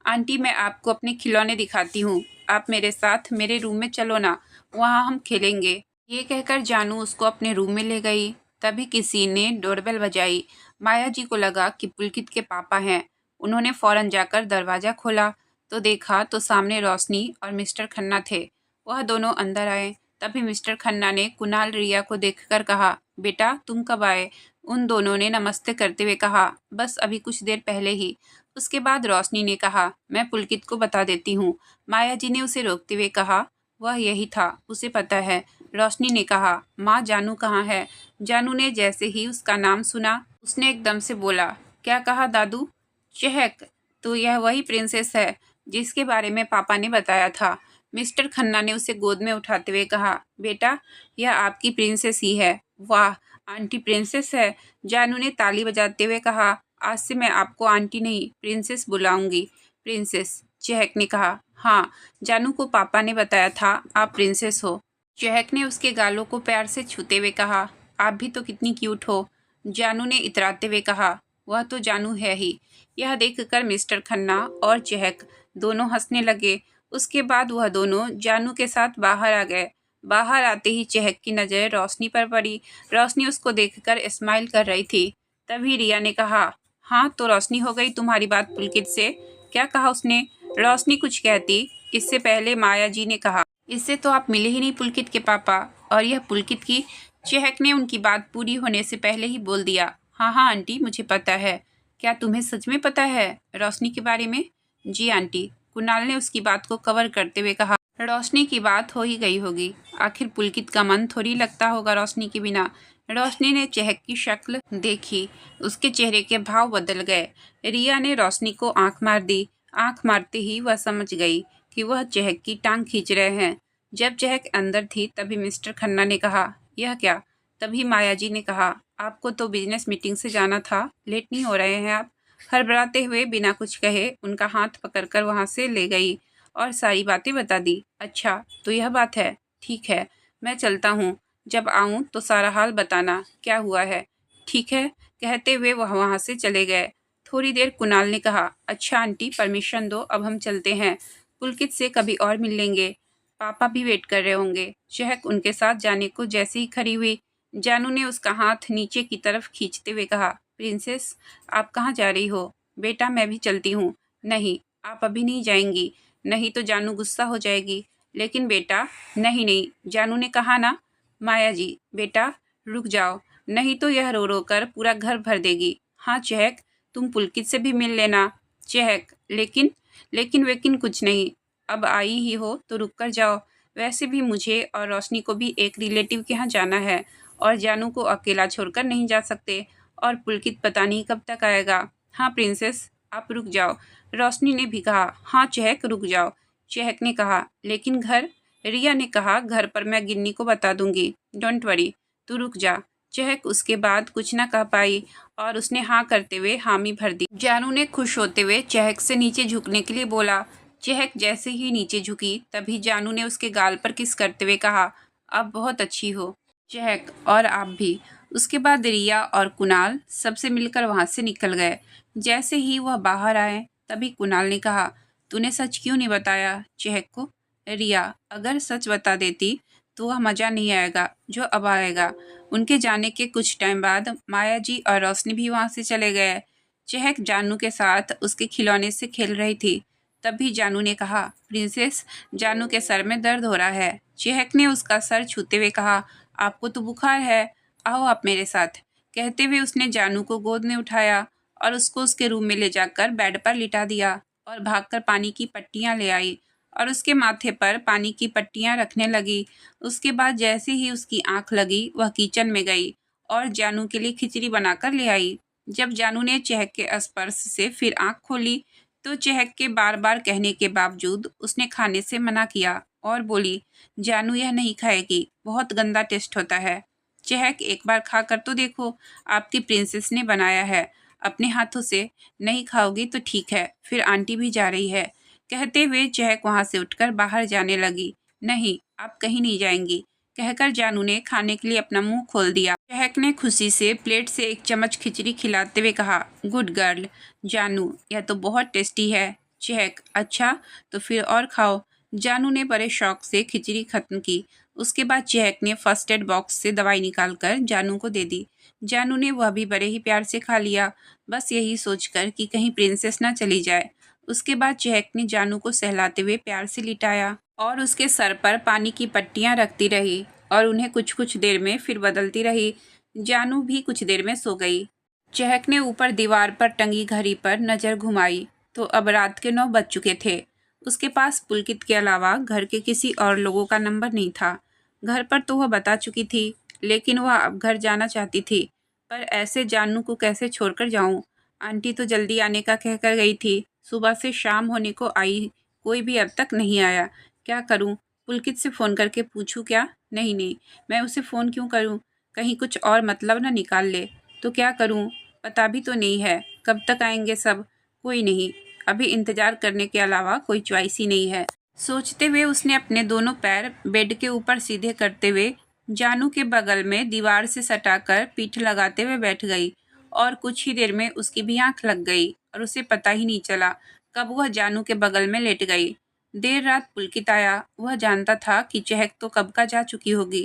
आंटी, मैं आपको अपने खिलौने दिखाती हूँ, आप मेरे साथ मेरे रूम में चलो ना, वहाँ हम खेलेंगे। ये कहकर जानू उसको अपने रूम में ले गई। तभी किसी ने डोरबेल बजाई। माया जी को लगा कि पुलकित के पापा हैं। उन्होंने फौरन जाकर दरवाज़ा खोला तो देखा तो सामने रोशनी और मिस्टर खन्ना थे। वह दोनों अंदर आए। तभी मिस्टर खन्ना ने कुणाल, रिया को देखकर कहा, बेटा तुम कब आए? उन दोनों ने नमस्ते करते हुए कहा, बस अभी कुछ देर पहले ही। उसके बाद रोशनी ने कहा, मैं पुलकित को बता देती हूँ। माया जी ने उसे रोकते हुए कहा, वह यही था, उसे पता है। रोशनी ने कहा, माँ जानू कहाँ है? जानू ने जैसे ही उसका नाम सुना उसने एकदम से बोला, क्या कहा दादू? चहक, तो यह वही प्रिंसेस है जिसके बारे में पापा ने बताया था। मिस्टर खन्ना ने उसे गोद में उठाते हुए कहा, बेटा यह आपकी प्रिंसेस ही है। वाह, आंटी प्रिंसेस है? जानू ने ताली बजाते हुए कहा, आज से मैं आपको आंटी नहीं प्रिंसेस बुलाऊंगी। प्रिंसेस? चहक ने कहा, हाँ, जानू को पापा ने बताया था आप प्रिंसेस हो। चहक ने उसके गालों को प्यार से छूते हुए कहा, आप भी तो कितनी क्यूट हो। जानू ने इतराते हुए कहा, वह तो जानू है ही। यह देखकर मिस्टर खन्ना और चहक दोनों हंसने लगे। उसके बाद वह दोनों जानू के साथ बाहर आ गए। बाहर आते ही चहक की नज़र रोशनी पर पड़ी। रोशनी उसको देखकर स्माइल कर रही थी। तभी रिया ने कहा, हाँ तो रोशनी, हो गई तुम्हारी बात पुलकित से? क्या कहा उसने? रोशनी कुछ कहती इससे पहले माया जी ने कहा, इससे तो आप मिले ही नहीं पुलकित के पापा। और यह पुलकित की? चहक ने उनकी बात पूरी होने से पहले ही बोल दिया, हाँ हाँ आंटी, मुझे पता है। क्या तुम्हें सच में पता है रोशनी के बारे में? जी आंटी, कुणाल ने उसकी बात को कवर करते हुए कहा, रोशनी की बात हो ही गई होगी। आखिर पुलकित का मन थोड़ी लगता होगा रोशनी के बिना। रोशनी ने चहक की शक्ल देखी, उसके चेहरे के भाव बदल गए। रिया ने रोशनी को आंख मार दी। आंख मारते ही वह समझ गई कि वह चहक की टांग खींच रहे हैं। जब चहक अंदर थी तभी मिस्टर खन्ना ने कहा, यह क्या? तभी माया जी ने कहा, आपको तो बिजनेस मीटिंग से जाना था, लेट नहीं हो रहे हैं आप? हड़बड़ाते हुए बिना कुछ कहे उनका हाथ पकड़कर वहां से ले गई और सारी बातें बता दी। अच्छा तो यह बात है, ठीक है, मैं चलता हूँ, जब आऊँ तो सारा हाल बताना क्या हुआ है। ठीक है, कहते हुए वह वहाँ से चले गए। थोड़ी देर कुणाल ने कहा, अच्छा आंटी परमिशन दो, अब हम चलते हैं, पुलकित से कभी और मिल लेंगे, पापा भी वेट कर रहे होंगे। चहक उनके साथ जाने को जैसे ही खड़ी हुई, जानू ने उसका हाथ नीचे की तरफ खींचते हुए कहा, प्रिंसेस आप कहाँ जा रही हो? बेटा मैं भी चलती हूँ। नहीं, आप अभी नहीं जाएंगी, नहीं तो जानू गुस्सा हो जाएगी। लेकिन बेटा, नहीं नहीं, जानू ने कहा ना। माया जी, बेटा रुक जाओ, नहीं तो यह रो रो कर पूरा घर भर देगी। हाँ चहक, तुम पुलकित से भी मिल लेना। चहक, लेकिन लेकिन वेकिन कुछ नहीं, अब आई ही हो तो रुक कर जाओ। वैसे भी मुझे और रोशनी को भी एक रिलेटिव के यहाँ जाना है और जानू को अकेला छोड़कर नहीं जा सकते, और पुलकित पता नहीं कब तक आएगा। हाँ प्रिंसेस, आप रुक जाओ। रोशनी ने भी कहा, हाँ चहक रुक जाओ। चहक ने कहा, लेकिन घर? रिया ने कहा, घर पर मैं गिन्नी को बता दूंगी, डोंट वरी, तू रुक जा। चहक उसके बाद कुछ न कह पाई और उसने हाँ करते हुए हामी भर दी। जानू ने खुश होते हुए चहक से नीचे झुकने के लिए बोला। चहक जैसे ही नीचे झुकी तभी जानू ने उसके गाल पर किस करते हुए कहा, अब बहुत अच्छी हो चहक, और आप भी। उसके बाद रिया और कुणाल सबसे मिलकर वहां से निकल गए। जैसे ही वह बाहर आए तभी कुणाल ने कहा, तूने सच क्यों नहीं बताया चहक को? रिया, अगर सच बता देती तो वह मज़ा नहीं आएगा जो अब आएगा। उनके जाने के कुछ टाइम बाद माया जी और रोशनी भी वहाँ से चले गए। चहक जानू के साथ उसके खिलौने से खेल रही थी। तभी जानू ने कहा, प्रिंसेस, जानू के सर में दर्द हो रहा है। चेहक ने उसका सर छूते हुए कहा, आपको तो बुखार है, आओ आप मेरे साथ। कहते हुए उसने जानू को गोद में उठाया और उसको उसके रूम में ले जाकर बेड पर लिटा दिया और भागकर पानी की पट्टियां ले आई और उसके माथे पर पानी की पट्टियां रखने लगी। उसके बाद जैसे ही उसकी आंख लगी, वह किचन में गई और जानू के लिए खिचड़ी बनाकर ले आई। जब जानू ने चहक के स्पर्श से फिर आंख खोली तो चहक के बार बार कहने के बावजूद उसने खाने से मना किया और बोली, जानू यह नहीं खाएगी, बहुत गंदा टेस्ट होता है। चहक, एक बार खा कर तो देखो, आपकी प्रिंसेस ने बनाया है अपने हाथों से। नहीं खाओगी तो ठीक है, फिर आंटी भी जा रही है। कहते हुए चहक वहां से उठकर बाहर जाने लगी। नहीं, आप कहीं नहीं जाएंगी, कहकर जानू ने खाने के लिए अपना मुंह खोल दिया। चहक ने खुशी से प्लेट से एक चम्मच खिचड़ी खिलाते हुए कहा, गुड गर्ल जानू, यह तो बहुत टेस्टी है। चहक, अच्छा तो फिर और खाओ। जानू ने बड़े शौक से खिचड़ी खत्म की। उसके बाद चहक ने फर्स्ट एड बॉक्स से दवाई निकालकर जानू को दे दी। जानू ने वह भी बड़े ही प्यार से खा लिया, बस यही सोचकर कि कहीं प्रिंसेस ना चली जाए। उसके बाद चहक ने जानू को सहलाते हुए प्यार से लिटाया और उसके सर पर पानी की पट्टियां रखती रही और उन्हें कुछ कुछ देर में फिर बदलती रही। जानू भी कुछ देर में सो गई। चहक ने ऊपर दीवार पर टंगी घड़ी पर नजर घुमाई तो अब रात के 9 बज चुके थे। उसके पास पुलकित के अलावा घर के किसी और लोगों का नंबर नहीं था। घर पर तो वह बता चुकी थी, लेकिन वह अब घर जाना चाहती थी। पर ऐसे जानू को कैसे छोड़कर जाऊं? आंटी तो जल्दी आने का कहकर गई थी, सुबह से शाम होने को आई, कोई भी अब तक नहीं आया। क्या करूं? पुलकित से फ़ोन करके पूछूं क्या? नहीं नहीं, मैं उसे फ़ोन क्यों करूं? कहीं कुछ और मतलब ना निकाल ले। तो क्या करूं? पता भी तो नहीं है कब तक आएंगे सब। कोई नहीं, अभी इंतज़ार करने के अलावा कोई चॉइस ही नहीं है। सोचते हुए उसने अपने दोनों पैर बेड के ऊपर सीधे करते हुए जानू के बगल में दीवार से सटाकर पीठ लगाते हुए बैठ गई और कुछ ही देर में उसकी भी आंख लग गई और उसे पता ही नहीं चला कब वह जानू के बगल में लेट गई। देर रात पुलकित आया। वह जानता था कि चहक तो कब का जा चुकी होगी,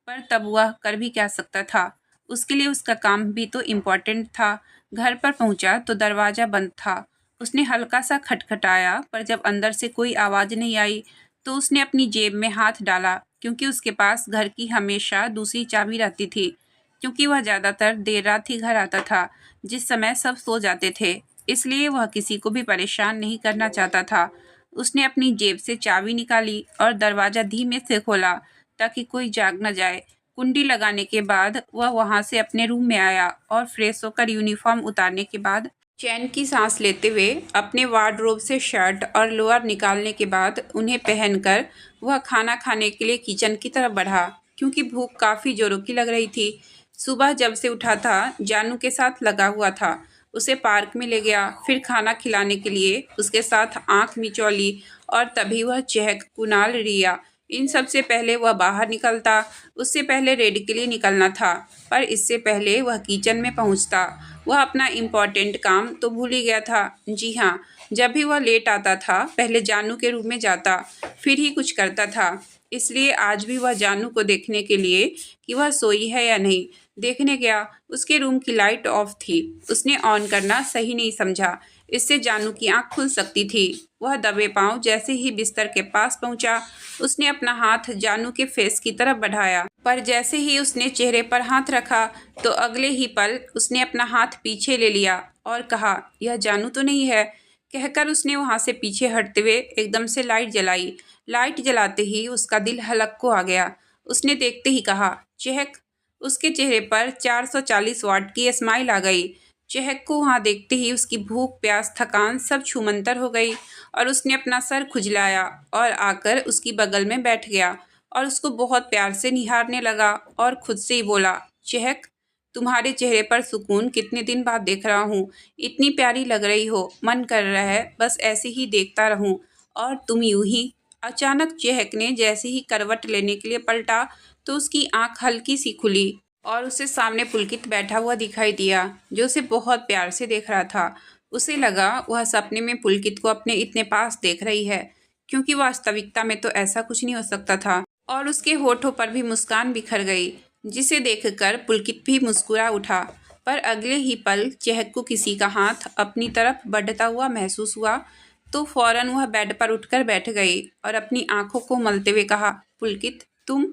पर तब वह कर भी क्या सकता था। उसके लिए उसका काम भी तो इम्पोर्टेंट था। घर पर पहुंचा तो दरवाज़ा बंद था। उसने हल्का सा खटखटाया, पर जब अंदर से कोई आवाज़ नहीं आई तो उसने अपनी जेब में हाथ डाला, क्योंकि उसके पास घर की हमेशा दूसरी चाबी रहती थी। क्योंकि वह ज़्यादातर देर रात ही घर आता था, जिस समय सब सो जाते थे, इसलिए वह किसी को भी परेशान नहीं करना चाहता था। उसने अपनी जेब से चाबी निकाली और दरवाज़ा धीमे से खोला ताकि कोई जाग न जाए। कुंडी लगाने के बाद वह वहाँ से अपने रूम में आया और फ्रेश होकर यूनिफॉर्म उतारने के बाद चैन की सांस लेते हुए अपने वार्डरोब से शर्ट और लोअर निकालने के बाद उन्हें पहनकर वह खाना खाने के लिए किचन की तरफ बढ़ा, क्योंकि भूख काफ़ी जोरों की लग रही थी। सुबह जब से उठा था जानू के साथ लगा हुआ था। उसे पार्क में ले गया, फिर खाना खिलाने के लिए उसके साथ आंख मिचौली और तभी वह चहक, कुणाल, रिया, इन सब से पहले वह बाहर निकलता। उससे पहले रेडी के लिए निकलना था, पर इससे पहले वह किचन में पहुंचता। वह अपना इम्पोर्टेंट काम तो भूल ही गया था। जी हाँ, जब भी वह लेट आता था पहले जानू के रूम में जाता, फिर ही कुछ करता था। इसलिए आज भी वह जानू को देखने के लिए कि वह सोई है या नहीं देखने गया। उसके रूम की लाइट ऑफ थी। उसने ऑन करना सही नहीं समझा, इससे जानू की आंख खुल सकती थी। वह दबे पांव जैसे ही बिस्तर के पास पहुंचा, उसने अपना हाथ जानू के फेस की तरफ बढ़ाया, पर जैसे ही उसने चेहरे पर हाथ रखा तो अगले ही पल उसने अपना हाथ पीछे ले लिया और कहा, यह जानू तो नहीं है। कहकर उसने वहां से पीछे हटते हुए एकदम से लाइट जलाई। लाइट जलाते ही उसका दिल हलक को आ गया। उसने देखते ही कहा, चहक। उसके चेहरे पर 440 वाट की स्माइल आ गई। चहक को वहां देखते ही उसकी भूख, प्यास, थकान सब छूमंतर हो गई और उसने अपना सर खुजलाया और आकर उसकी बगल में बैठ गया और उसको बहुत प्यार से निहारने लगा और खुद से ही बोला, चहक, तुम्हारे चेहरे पर सुकून कितने दिन बाद देख रहा हूँ। इतनी प्यारी लग रही हो, मन कर रहा है बस ऐसे ही देखता रहूं और तुम यूं ही। अचानक चहक ने जैसे ही करवट लेने के लिए पलटा तो उसकी आंख हल्की सी खुली और उसे सामने पुलकित बैठा हुआ दिखाई दिया, जो उसे बहुत प्यार से देख रहा था। उसे लगा वह सपने में पुलकित को अपने इतने पास देख रही है, क्योंकि वास्तविकता में तो ऐसा कुछ नहीं हो सकता था। और उसके होठों पर भी मुस्कान बिखर गई, जिसे देखकर पुलकित भी मुस्कुरा उठा। पर अगले ही पल चहक को किसी का हाथ अपनी तरफ बढ़ता हुआ महसूस हुआ। तो फौरन वह बेड पर उठकर बैठ गई और अपनी आंखों को मलते हुए कहा, पुलकित तुम?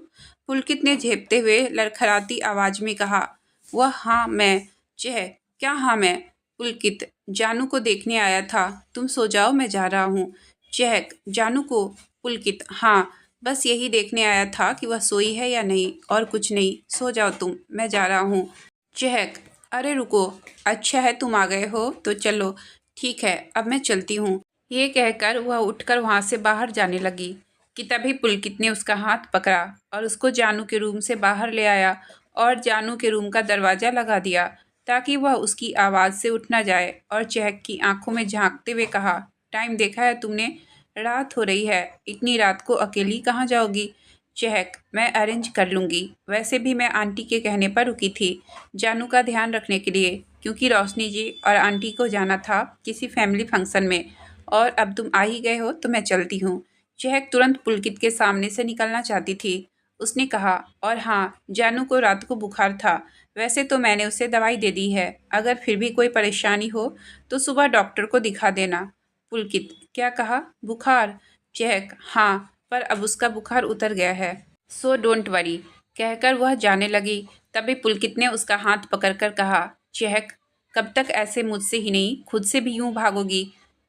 पुलकित ने झेपते हुए लड़खड़ाती आवाज में कहा, वह हाँ मैं। चेह क्या हाँ मैं? पुलकित जानू को देखने आया था। तुम सो जाओ, मैं जा रहा हूँ। चहक जानू को? पुलकित हाँ, बस यही देखने आया था कि वह सोई है या नहीं, और कुछ नहीं। सो जाओ तुम, मैं जा रहा हूँ। चहक अरे रुको, अच्छा है तुम आ गए हो तो चलो, ठीक है अब मैं चलती हूँ। ये कहकर वह उठकर वहाँ से बाहर जाने लगी कि तभी पुलकित ने उसका हाथ पकड़ा और उसको जानू के रूम से बाहर ले आया और जानू के रूम का दरवाज़ा लगा दिया ताकि वह उसकी आवाज़ से उठ ना जाए, और चहक की आंखों में झांकते हुए कहा, टाइम देखा है तुमने? रात हो रही है, इतनी रात को अकेली कहाँ जाओगी? चहक मैं अरेंज कर लूँगी। वैसे भी मैं आंटी के कहने पर रुकी थी जानू का ध्यान रखने के लिए, क्योंकि रोशनी जी और आंटी को जाना था किसी फैमिली फंक्शन में, और अब तुम आ ही गए हो तो मैं चलती हूँ। चहक तुरंत पुलकित के सामने से निकलना चाहती थी। उसने कहा, और हाँ, जानू को रात को बुखार था। वैसे तो मैंने उसे दवाई दे दी है। अगर फिर भी कोई परेशानी हो तो सुबह डॉक्टर को दिखा देना। पुलकित क्या कहा? बुखार? चहक हाँ, पर अब उसका बुखार उतर गया है, सो डोंट वरी। कहकर वह जाने लगी। तभी पुलकित ने उसका हाथ पकड़कर कहा, चहक कब तक ऐसे मुझसे ही नहीं खुद से भी यूं भागोगी?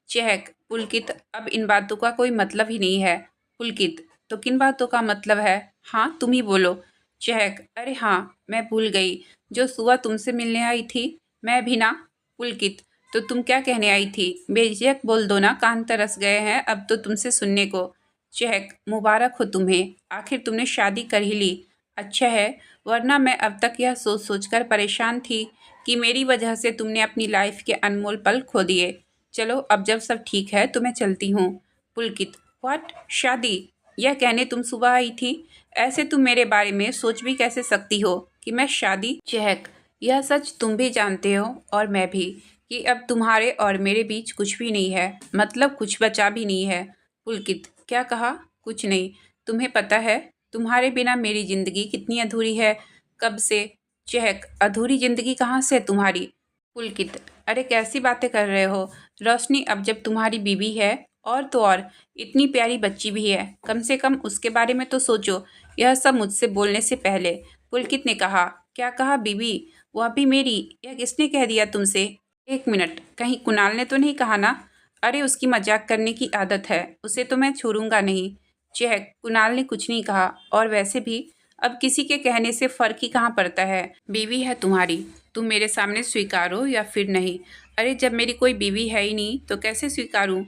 चहक पुलकित अब इन बातों का कोई मतलब ही नहीं है। पुलकित तो किन बातों का मतलब है? हाँ तुम ही बोलो। चहक अरे हाँ, मैं भूल गई, जो सुबह तुमसे मिलने आई थी, मैं भी ना। पुलकित तो तुम क्या कहने आई थी? बेझिझक बोल दो ना, कान तरस गए हैं अब तो तुमसे सुनने को। चहक मुबारक हो तुम्हें, आखिर तुमने शादी कर ही ली। अच्छा है, वरना मैं अब तक यह सोच सोचकर परेशान थी कि मेरी वजह से तुमने अपनी लाइफ के अनमोल पल खो दिए। चलो अब जब सब ठीक है तो मैं चलती हूँ। पुलकित व्हाट? शादी? यह कहने तुम सुबह आई थी? ऐसे तुम मेरे बारे में सोच भी कैसे सकती हो कि मैं शादी? चहक यह सच तुम भी जानते हो और मैं भी, कि अब तुम्हारे और मेरे बीच कुछ भी नहीं है, मतलब कुछ बचा भी नहीं है। पुलकित क्या कहा? कुछ नहीं। तुम्हें पता है तुम्हारे बिना मेरी जिंदगी कितनी अधूरी है, कब से। चहक अधूरी जिंदगी कहाँ से है तुम्हारी? पुलकित अरे कैसी बातें कर रहे हो? रोशनी अब जब तुम्हारी बीवी है, और तो और इतनी प्यारी बच्ची भी है, कम से कम उसके बारे में तो सोचो। यह सब मुझसे बोलने से पहले पुलकित ने कहा, क्या कहा बीवी? वह भी मेरी? यह किसने कह दिया तुमसे? एक मिनट, कहीं कुणाल ने तो नहीं कहा ना? अरे उसकी मजाक करने की आदत है, उसे तो मैं छोड़ूंगा नहीं। चहक कुणाल ने कुछ नहीं कहा, और वैसे भी अब किसी के कहने से फर्क ही कहाँ पड़ता है। बीवी है तुम्हारी, तुम मेरे सामने स्वीकारो या फिर नहीं। अरे जब मेरी कोई बीवी है ही नहीं तो कैसे स्वीकारूं?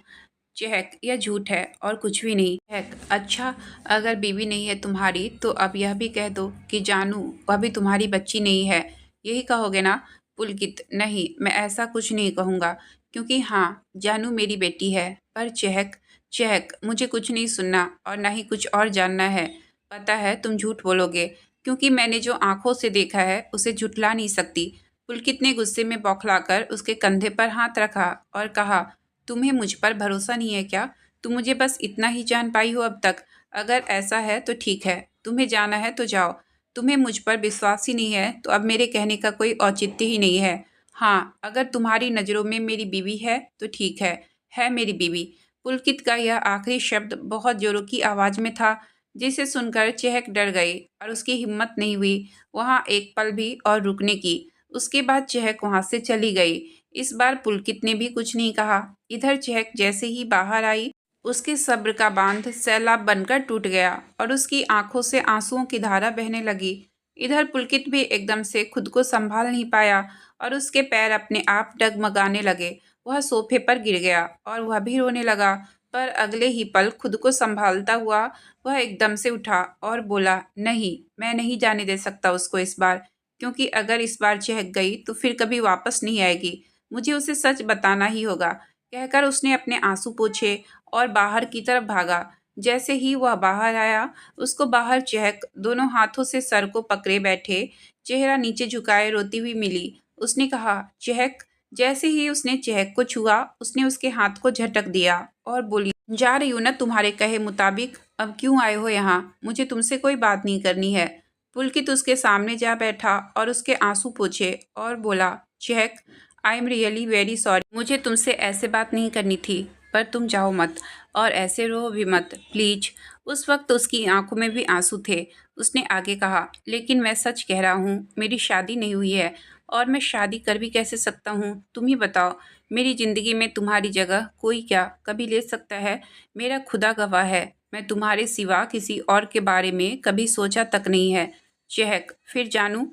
चहक यह झूठ है और कुछ भी नहीं। चहक अच्छा, अगर बीवी नहीं है तुम्हारी तो अब यह भी कह दो कि जानू वह भी तुम्हारी बच्ची नहीं है, यही कहोगे ना? पुलकित नहीं, मैं ऐसा कुछ नहीं कहूँगा, क्योंकि हाँ जानू मेरी बेटी है। पर चहक, चहक मुझे कुछ नहीं सुनना और ना ही कुछ और जानना है। पता है तुम झूठ बोलोगे, क्योंकि मैंने जो आंखों से देखा है उसे झुठला नहीं सकती। पुलकित ने गुस्से में बौखलाकर उसके कंधे पर हाथ रखा और कहा, तुम्हें मुझ पर भरोसा नहीं है क्या? तुम मुझे बस इतना ही जान पाई हो अब तक? अगर ऐसा है तो ठीक है, तुम्हें जाना है तो जाओ। तुम्हें मुझ पर विश्वास ही नहीं है तो अब मेरे कहने का कोई औचित्य ही नहीं है। हाँ, अगर तुम्हारी नज़रों में मेरी बीवी है तो ठीक है मेरी बीवी। पुलकित का यह आखिरी शब्द बहुत जोरों की आवाज़ में था, जिसे सुनकर चहक डर गई और उसकी हिम्मत नहीं हुई वहाँ एक पल भी और रुकने की। उसके बाद चहक वहाँ से चली गई। इस बार पुलकित ने भी कुछ नहीं कहा। इधर चहक जैसे ही बाहर आई, उसके सब्र का बांध सैलाब बनकर टूट गया और उसकी आंखों से आंसुओं की धारा बहने लगी। इधर पुलकित भी एकदम से खुद को संभाल नहीं पाया और उसके पैर अपने आप डगमगाने लगे। वह सोफे पर गिर गया और वह भी रोने लगा, पर अगले ही पल खुद को संभालता हुआ वह एकदम से उठा और बोला, नहीं, मैं नहीं जाने दे सकता उसको इस बार, क्योंकि अगर इस बार चहक गई तो फिर कभी वापस नहीं आएगी। मुझे उसे सच बताना ही होगा। कहकर उसने अपने आंसू पोंछे और बाहर की तरफ भागा। जैसे ही वह बाहर आया, उसको बाहर चहक दोनों हाथों से सर को पकड़े बैठे, चेहरा नीचे झुकाए रोती हुई मिली। उसने कहा, चहक। जैसे ही उसने चहक को छुआ, उसने उसके हाथ को झटक दिया और बोली, जा रही हूँ ना तुम्हारे कहे मुताबिक। अब क्यों आए हो यहाँ? मुझे तुमसे कोई बात नहीं करनी है। पुलकित उसके सामने जा बैठा और उसके आंसू पोंछे और बोला, चहक, I am really very sorry, मुझे तुमसे ऐसे बात नहीं करनी थी। पर तुम जाओ मत, और ऐसे रो भी मत प्लीज। उस वक्त उसकी आंखों में भी आंसू थे। उसने आगे कहा, लेकिन मैं सच कह रहा हूँ, मेरी शादी नहीं हुई है, और मैं शादी कर भी कैसे सकता हूँ? तुम ही बताओ। मेरी ज़िंदगी में तुम्हारी जगह कोई क्या कभी ले सकता है? मेरा खुदा गवाह है, मैं तुम्हारे सिवा किसी और के बारे में कभी सोचा तक नहीं है। चहक। फिर जानू?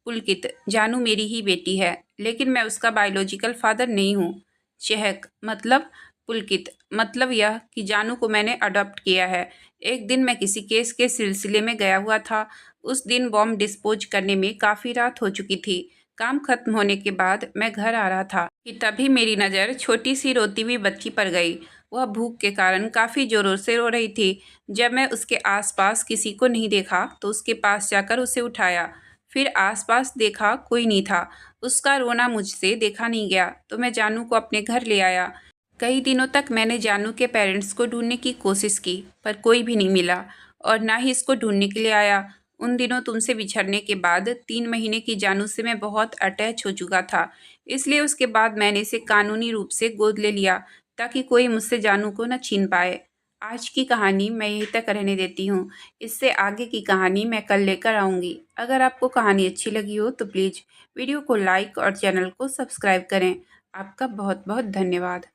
पुलकित। जानू मेरी ही बेटी है, लेकिन मैं उसका बायोलॉजिकल फादर नहीं हूँ। चहक। मतलब? पुलकित। मतलब यह कि जानू को मैंने अडॉप्ट किया है। एक दिन मैं किसी केस के सिलसिले में गया हुआ था। उस दिन बॉम्ब डिस्पोज करने में काफ़ी रात हो चुकी थी। काम खत्म होने के बाद मैं घर आ रहा था कि तभी मेरी नज़र छोटी सी रोती हुई बच्ची पर गई। वह भूख के कारण काफ़ी ज़ोरों से रो रही थी। जब मैं उसके आसपास किसी को नहीं देखा तो उसके पास जाकर उसे उठाया। फिर आसपास देखा, कोई नहीं था। उसका रोना मुझसे देखा नहीं गया, तो मैं जानू को अपने घर ले आया। कई दिनों तक मैंने जानू के पेरेंट्स को ढूंढने की कोशिश की, पर कोई भी नहीं मिला, और ना ही इसको ढूंढने के लिए आया। उन दिनों तुमसे बिछड़ने के बाद 3 महीने की जानू से मैं बहुत अटैच हो चुका था। इसलिए उसके बाद मैंने इसे कानूनी रूप से गोद ले लिया, ताकि कोई मुझसे जानू को न छीन पाए। आज की कहानी मैं यहीं तक रहने देती हूँ। इससे आगे की कहानी मैं कल लेकर आऊँगी। अगर आपको कहानी अच्छी लगी हो तो प्लीज़ वीडियो को लाइक और चैनल को सब्सक्राइब करें। आपका बहुत बहुत धन्यवाद।